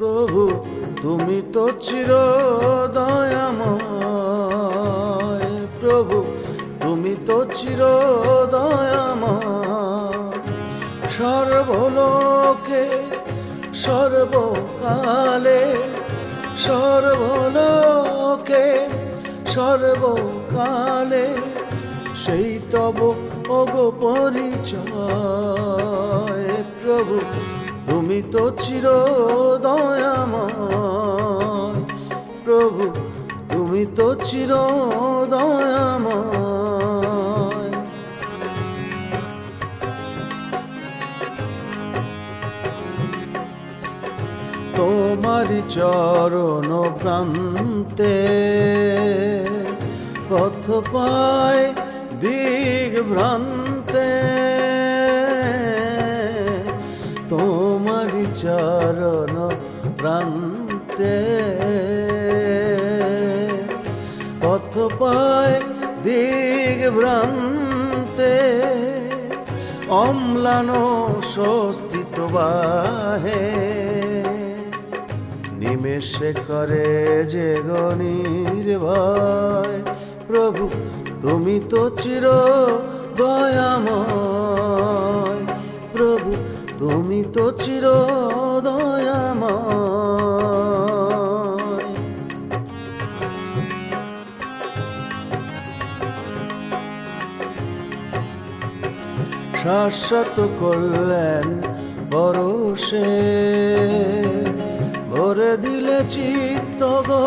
প্রভু তুমি তো চির দয়াময়, প্রভু তুমি তো চির দয়াময়। সর্বলোকে সর্বকালে, সর্বলোকে সর্বকালে সেই তব ওগো পরিচয়। প্রভু তুমি তো চির দয়াময়, প্রভু তুমি তো চির দয়াময়। তোমারি চরণ প্রান্তে পথ পায় দিগ ভ্রান্তে, তোমারি চরণ প্রান্তে পথ পায় দিগ ভ্রান্তে। অম্লান স্বস্তিত বাহে নিমেষে করে যে নির্ভয়। প্রভু তুমি তো চির দয়াময়, প্রভু তুমি তো চির দয়াময়। শাশ্বত কল্যাণ পরশে ভরে দিলে চিত্ত গো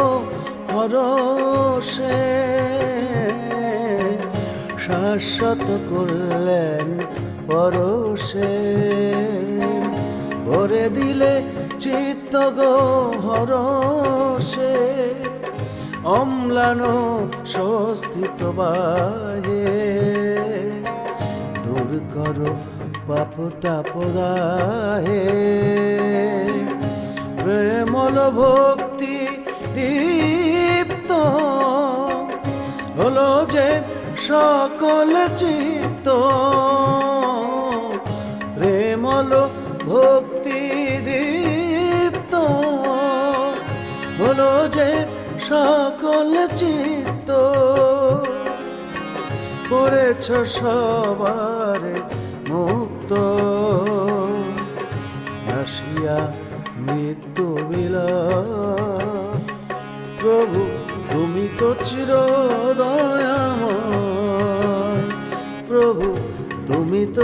হরষে। শাশ্বত কল্যাণ পরশে ভরে দিলে চিত্ত গো হরষে। অম্লান স্বস্তিত বাহে দূর করো পাপ তাপ দাহে। প্রেমল ভক্তি দীপ্ত হলো যে সকল চিত্ত। প্রেমল ভক্তি দীপ্ত হলো যে সকল চিত্ত। করেছ সবারে মুক্ত আসিয়া মৃত্যু বিলাপ। প্রভু তুমি তো চির দয়াময়, প্রভু তুমি তো